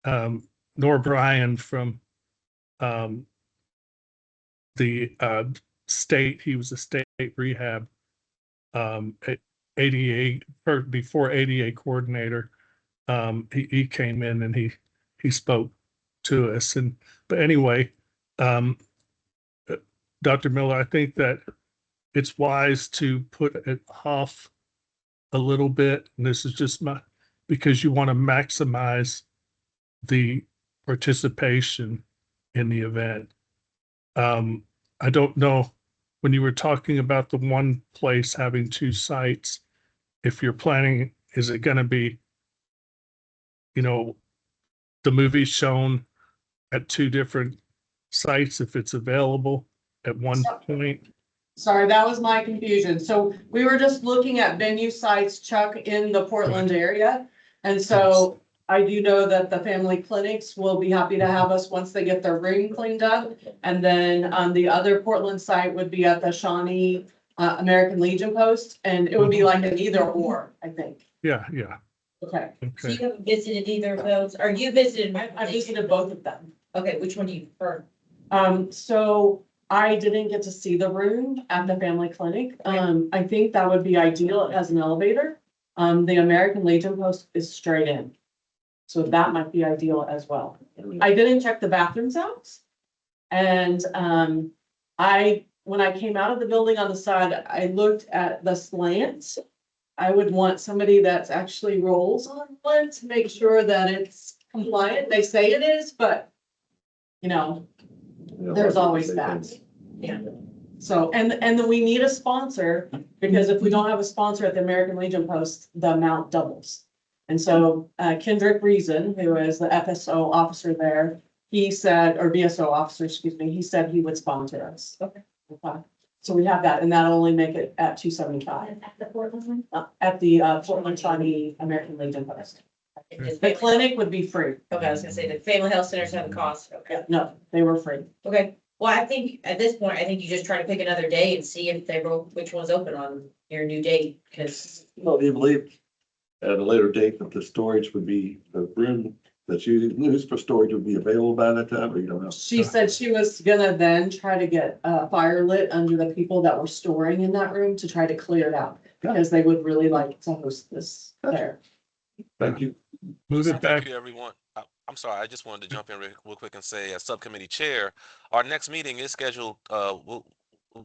Nor Bryan from the state. He was a state rehab ADA or before ADA coordinator. He came in and he spoke to us. And but anyway, Dr. Miller, I think that it's wise to put it off a little bit. And this is just because you want to maximize the participation in the event. I don't know, when you were talking about the one place having two sites, if you're planning, is it going to be, the movie shown at two different sites if it's available at one point? Sorry, that was my confusion. So we were just looking at venue sites, Chuck, in the Portland area. And so I do know that the family clinics will be happy to have us once they get their room cleaned up. And then the other Portland site would be at the Shawnee American Legion post, and it would be like an either or, I think. Yeah. Okay. So Okay. you haven't visited either of those, or you visited? I visited both of them. Okay, which one do you prefer? So I didn't get to see the room at the family clinic. I think that would be ideal as an elevator. The American Legion post is straight in. So that might be ideal as well. I didn't check the bathrooms out. And, when I came out of the building on the side, I looked at the slant. I would want somebody that's actually rolls on one to make sure that it's compliant. They say it is, but there's always that. Yeah. So, and then we need a sponsor, because if we don't have a sponsor at the American Legion post, the amount doubles. And so Kendrick Reason, who is the FSO officer there, he said, or VSO officer, excuse me, he said he would sponsor us. Okay. So we have that, and that'll only make it at $275 At the Portland one? at the Portland Shawnee American Legion post. The clinic would be free. Okay, I was gonna say the family health centers have a cost. Okay. Yeah, no, they were free. Okay, well, I think at this point, I think you just try to pick another day and see if they wrote which one's open on your new date, because Well, do you believe at a later date that the storage would be, the room that you use for storage would be available by that time, or you don't know? She said she was gonna then try to get fire lit under the people that were storing in that room to try to clear it out, because they would really like to host this there. Thank you. Move it back. Thank you, everyone. I'm sorry, I just wanted to jump in real quick and say, as subcommittee chair, our next meeting is scheduled,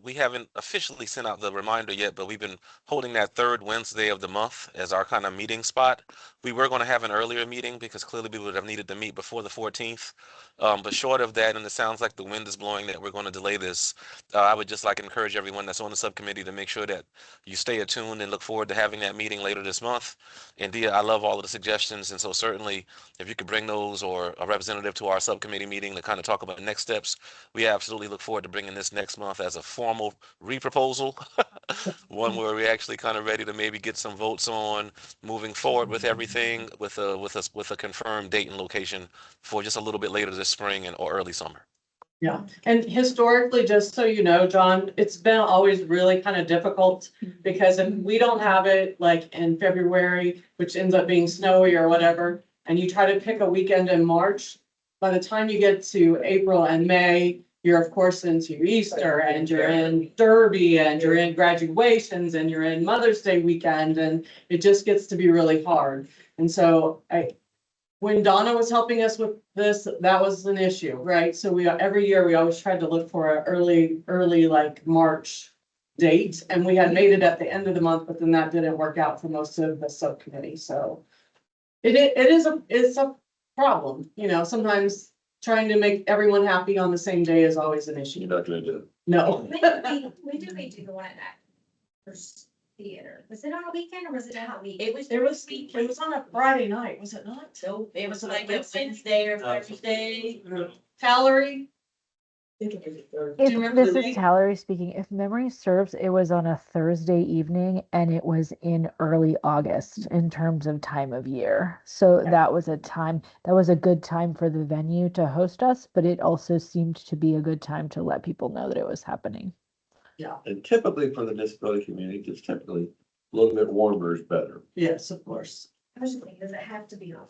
we haven't officially sent out the reminder yet, but we've been holding that third Wednesday of the month as our kind of meeting spot. We were going to have an earlier meeting because clearly we would have needed to meet before the 14th. But short of that, and it sounds like the wind is blowing that we're going to delay this, I would just like to encourage everyone that's on the subcommittee to make sure that you stay attuned and look forward to having that meeting later this month. And Dia, I love all of the suggestions. And so certainly if you could bring those or a representative to our subcommittee meeting to kind of talk about next steps, we absolutely look forward to bringing this next month as a formal re-proposal, one where we're actually kind of ready to maybe get some votes on moving forward with everything with a confirmed date and location for just a little bit later this spring or early summer. Yeah, and historically, just so you know, John, it's been always really kind of difficult, because if we don't have it like in February, which ends up being snowy or whatever, and you try to pick a weekend in March, by the time you get to April and May, you're of course into Easter, and you're in Derby, and you're in graduations, and you're in Mother's Day weekend, and it just gets to be really hard. And so when Donna was helping us with this, that was an issue, right? So every year we always tried to look for an early like March date, and we had made it at the end of the month, but then that didn't work out for most of the subcommittee. So it's a problem, sometimes trying to make everyone happy on the same day is always an issue. You're not gonna do it. No. When did we do the one at that first theater? Was it on a weekend or was it on a week? it was on a Friday night, was it not? So it was like a Wednesday or Thursday. Valerie? remember This the is date? Tallery speaking. If memory serves, it was on a Thursday evening and it was in early August in terms of time of year. So Okay. that was a good time for the venue to host us, but it also seemed to be a good time to let people know that it was happening. Yeah, And typically for the disability community, it's typically a little bit warmer is better. yes, of course. I was just thinking, does it have to be on?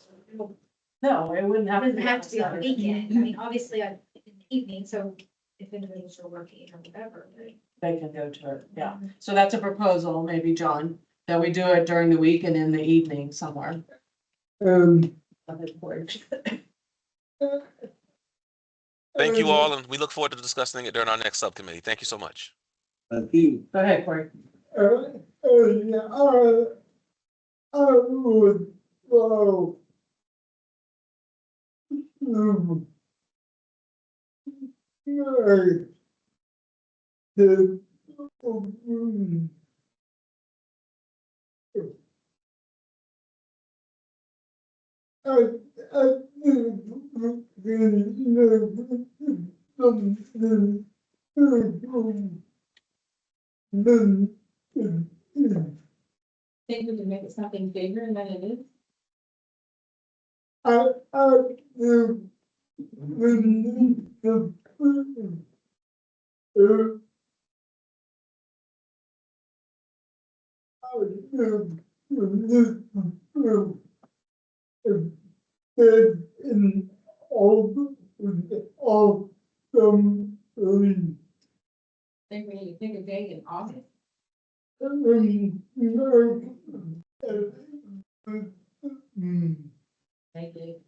No, it wouldn't have. It doesn't have to be on the Saturday. weekend. I mean, obviously, in the evening, so if individuals are working or whatever, but. They can go to it, yeah. So that's a proposal, maybe, John, that we do it during the week and in the evening somewhere. Thank you all, and we look forward to discussing it during our next subcommittee. Thank you so much. I think, Go ahead, Corey. I would, well, Think we can make it something bigger than it is? Think we need to pick a date in August? Make it.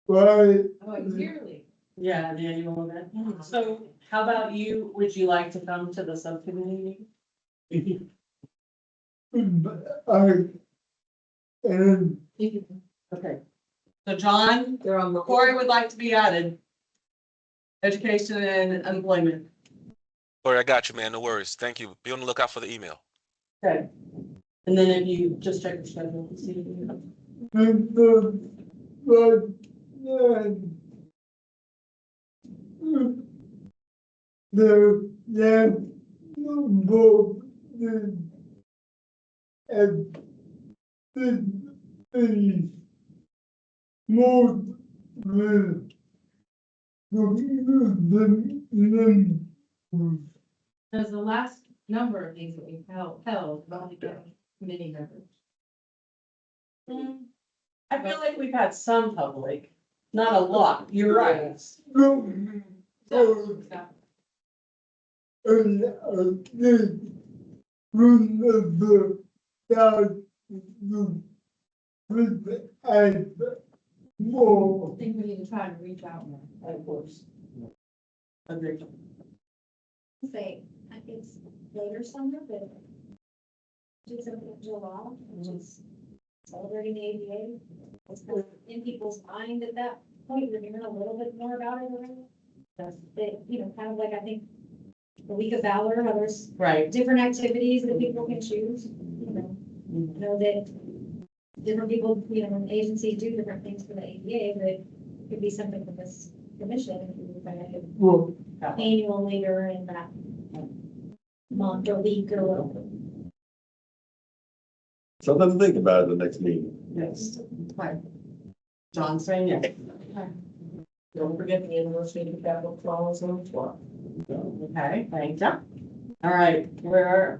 Right. Oh, it's yearly. Yeah, the annual event. So how about you? Would you like to come to the subcommittee meeting? Okay. So John, They're on the. Corey would like to be added. Education and employment. Corey, I got you, man. No worries. Thank you. Be on the lookout for the email. Okay. And then if you just check your schedule and see. if you Because the last number of these that we've held, have only been committee members. I feel like we've had some public, not a lot. You're right. I think we need to try to reach out more. Of course. Agreed. Say, I think it's later summer, but. Just in July, which is celebrating the ADA. It's kind of in people's mind at that point, we're hearing a little bit more about it already. That's, kind of like, I think, the Week of Valor, how there's Right. different activities that people can choose, I know that different people, and agencies do different things for the ADA, but it could be something for this commission, if we kind of have annual leader in that month or week or whatever. Something to think about at the next meeting. Yes. Hi. John saying yes. Don't forget the anniversary of capital clause on the floor. Okay, thank you. All right, we're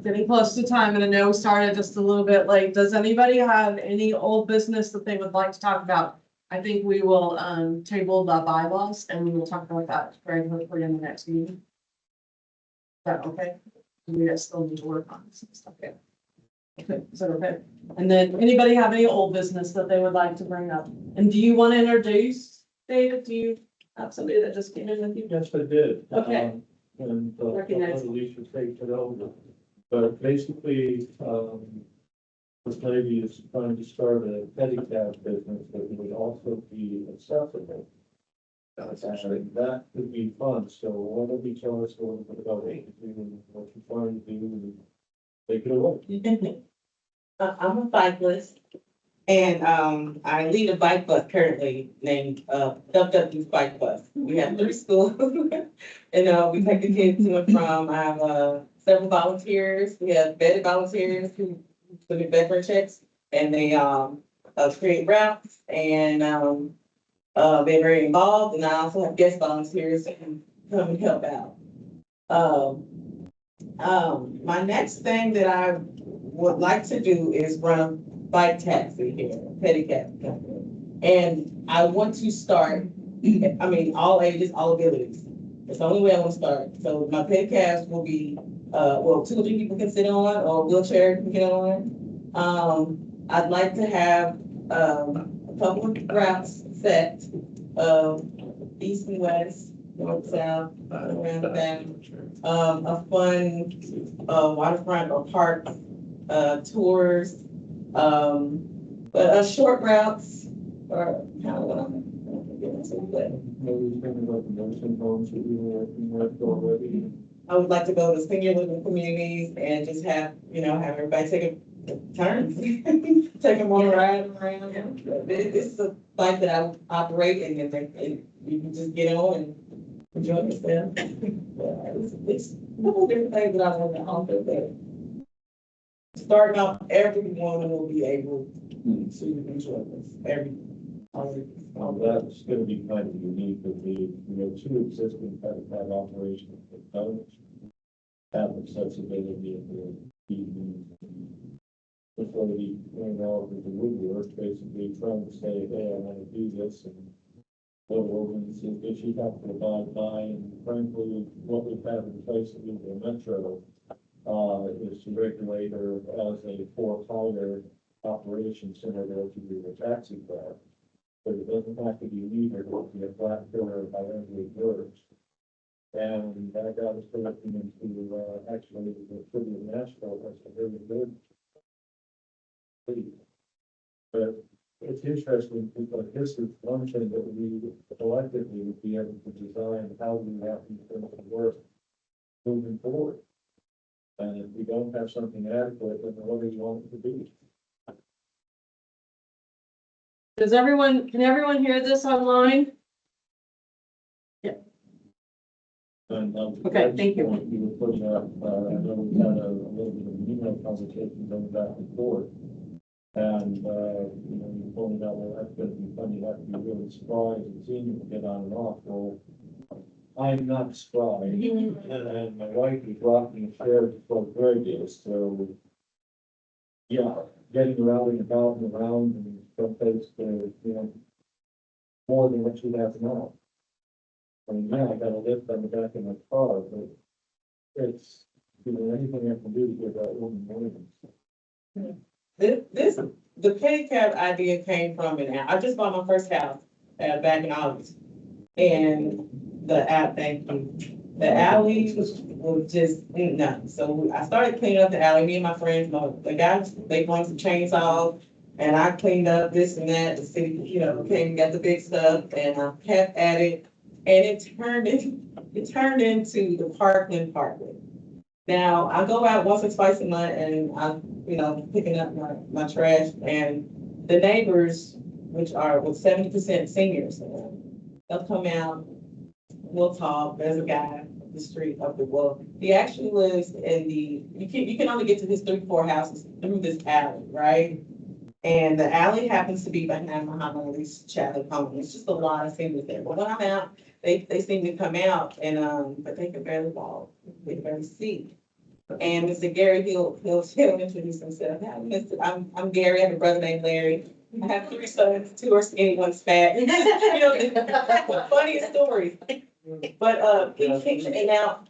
getting close to time, and I know we started just a little bit late. Does anybody have any old business that they would like to talk about? I think we will table the bylaws, and we will talk about that very quickly in the next meeting. Is that okay? We guys still need to work on this stuff. Okay. Okay, is that okay? And then anybody have any old business that they would like to bring up? And do you want to introduce, David? Do you have somebody that just came in with you? Yes, I did. Okay. And Recognize. Alicia takes it over. But basically, this lady is trying to start a pedicab business that would also be accessible. And that could be fun. So why don't you tell us a little bit about it, what you're trying to do, and take it away. I'm a cyclist and I lead a bike bus currently named WW Bike Bus. We have 3 schools and we take the kids to and from. I have several volunteers. We have vetted volunteers who do background checks and they create routes and they're very involved. And I also have guest volunteers that can come and help out. My next thing that I would like to do is run a bike taxi here, pedicab company. And I want to start, I mean, all ages, all abilities. It's the only way I want to start. So my pedicabs will be, well, 2 or 3 people can sit on, or wheelchair can get on. I'd like to have, a couple of routes set, east and west, north, south, around that. A fun, waterfront or park, tours, short routes, or kind of what I'm getting to, but Maybe thinking about the nursing homes that you were working with already. I would like to go to senior living communities and just have, have everybody take a turn, take them on a ride around. This is a bike that I operate and you can just get on and enjoy yourself. It's a couple different things that I want to offer, but starting off, everyone will be able to enjoy this. That's gonna be kind of unique with the, 2 existing pad operations that don't have accessibility of the evening. This lady came out with the woodwork, basically trying to say, hey, I want to do this, and go over and see if she have to abide by, and frankly, what we've had in place at the metro is to regulate her as a for-hire operation similar to the taxi cab. But it doesn't have to be needed, it will be a flat filler however it works. And that got us looking into, actually, the city of Nashville has a very good city. But it's interesting because this is one thing that we collectively would be able to design how we have these things to work moving forward. And if we don't have something adequate, then what do you want it to be? Can everyone hear this online? And, Okay, thank you. You were putting up, I know we had a little bit of an email conversation going back and forth. And, you pointed out, well, that's gonna be funny, you have to be really spry as a senior to get on and off. Well, I'm not spry, and my wife is rocking a chair for Greg is, so. Yeah, getting around and about and around and someplace to, more than what you have now. I mean, now I got a lift on the back of my car, but it's, anything I can do to give that woman mornings. The pedicab idea came from I just bought my first house, back in August. And thank you, the alley was just, no, so I started cleaning up the alley, me and my friends, the guys, they brought some chainsaws. And I cleaned up this and that, the city, came and got the big stuff, and I kept at it. And it turned into the Parkland Parkway. Now, I go out once or twice a month and I'm, picking up my trash, and the neighbors, which are with 70% seniors, they'll come out, we'll talk. There's a guy up the street up the wall. He actually lives in you can only get to his 3-4 houses through this alley, right? And the alley happens to be behind Muhammad Ali's childhood home. It's just a lot of seniors there. But when I'm out, they seem to come out and, but they can barely walk, they can barely see. And Mr. Gary, he'll introduce himself. Hi, I'm Gary, I have a brother named Larry. I have 3 sons, 2 are skinny, 1's fat. The funniest stories. But, and now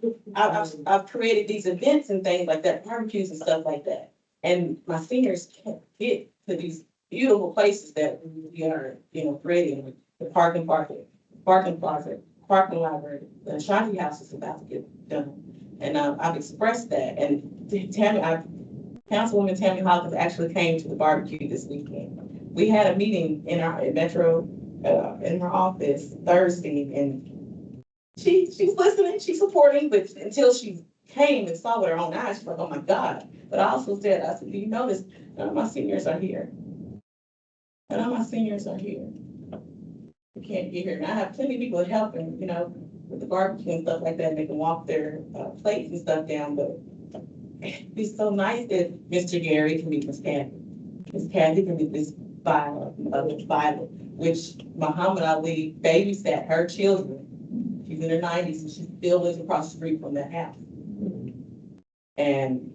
I've created these events and things like that, barbecues and stuff like that. And my seniors can't get to these beautiful places that we are, creating, the parking closet, parking library, the Ashanti house is about to get done. And I've expressed that, and Councilwoman Tammy Hawkins actually came to the barbecue this weekend. We had a meeting in our Metro, in her office Thursday, and she's listening, she's supporting, but until she came and saw with her own eyes, she's like, oh my God. But I also said, do you notice none of my seniors are here? None of my seniors are here. We can't get here. And I have plenty of people helping, with the barbecue and stuff like that, and they can walk their plates and stuff down, but it'd be so nice if Mr. Gary can meet Miss Kathy. Miss Kathy can meet Miss Violet, which Muhammad Ali babysat her children. She's in her 90s and she still lives across the street from that house. And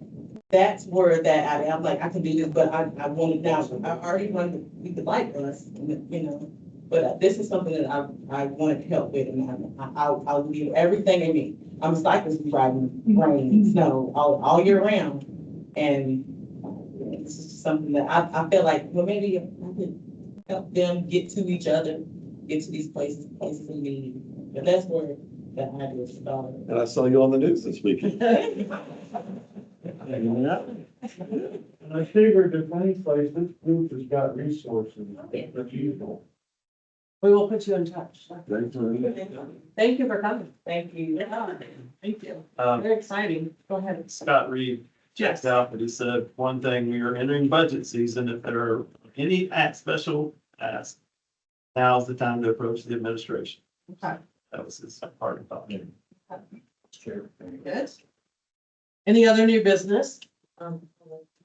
that's where I'm like, I can do this, but I want it now. I already wanted to be the bike bus, you know. But this is something that I wanted to help with, and I'll do everything in me. I'm a cyclist riding rain, snow, all year round. And this is just something that I feel like, well, maybe I could help them get to each other, get to these places in need. But that's where the idea started. And I saw you on the news this weekend. And I figured that many places, this group has got resources, but usual. We will put you in touch. Thanks for- Thank you for coming. Thank you. Yeah, thank you. Um, Very exciting. Go ahead. Scott Reed Yes. checked out, but he said one thing, we are entering budget season. If there are any special asks, now's the time to approach the administration. Okay. That was his parting thought. Very good. Any other new business? Go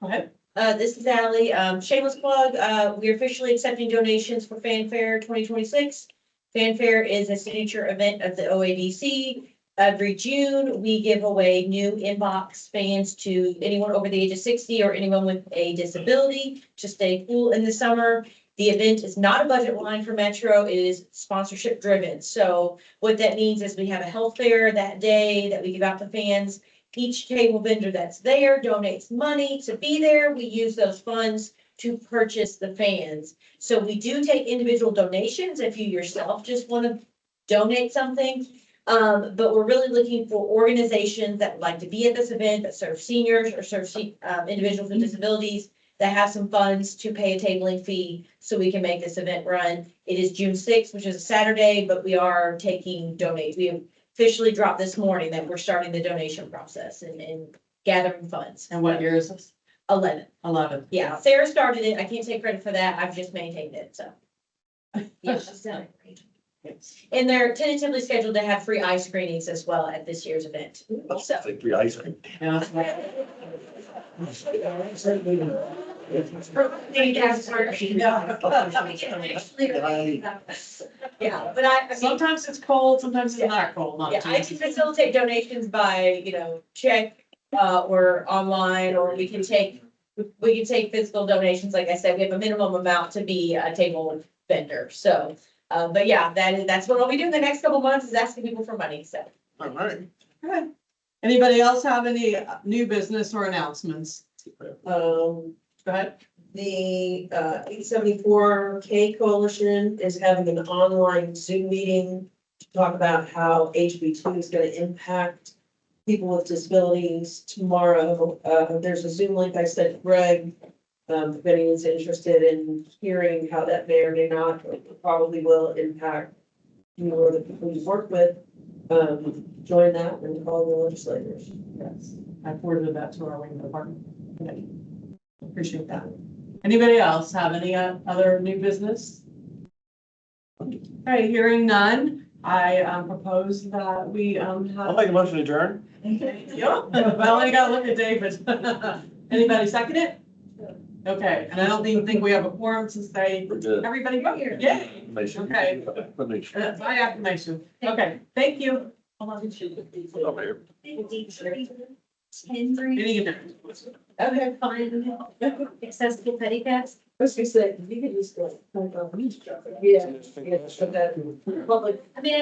ahead. This is Ally. Shameless plug, we're officially accepting donations for Fanfare 2026. Fanfare is a signature event of the OADC. Every June, we give away new inbox fans to anyone over the age of 60 or anyone with a disability to stay cool in the summer. The event is not a budget line for Metro, it is sponsorship driven. So what that means is we have a health fair that day that we give out to fans. Each table vendor that's there donates money to be there. We use those funds to purchase the fans. So we do take individual donations if you yourself just want to donate something. But we're really looking for organizations that would like to be at this event, that serve seniors or serve individuals with disabilities, that have some funds to pay a tabling fee so we can make this event run. It is June 6th, which is a Saturday, but we are taking donations. We have officially dropped this morning that we're starting the donation process and gathering funds. And what year is this? 11. 11. Yeah, Sarah started it. I can't take credit for that. I've just maintained it, so. Yeah, she's done it great. And they're tentatively scheduled to have free eye screenings as well at this year's event. So. Take free ice cream. Yeah. Yeah, but I mean, Sometimes it's cold, sometimes it's not cold. yeah, I can facilitate donations by, check, or online, or we can take physical donations. Like I said, we have a minimum amount to be a table vendor. So, but yeah, that's what I'll be doing the next couple months, is asking people for money. So. All right. Good. Anybody else have any new business or announcements? Go ahead. The 874K Coalition is having an online Zoom meeting to talk about how HB2 is going to impact people with disabilities tomorrow. There's a Zoom link I sent Greg. If anyone's interested in hearing how that may or may not, probably will impact the people you work with, join that and call the legislators. Yes, I forwarded that to our wing department. Okay. Appreciate that. Anybody else have any other new business? Okay, hearing none, I propose that we I'll have. make a motion to adjourn. Yep, well, I gotta look at David. Anybody second it? Okay, and I don't even think we have a quorum to say, We're good. everybody go here, yay. Information. Okay. Information. By affirmation, okay, thank you. Over here. Meeting adjourned. Okay, fine. Accessible petty cash. I was gonna say, you could just go. Yeah, yeah, so that public I mean,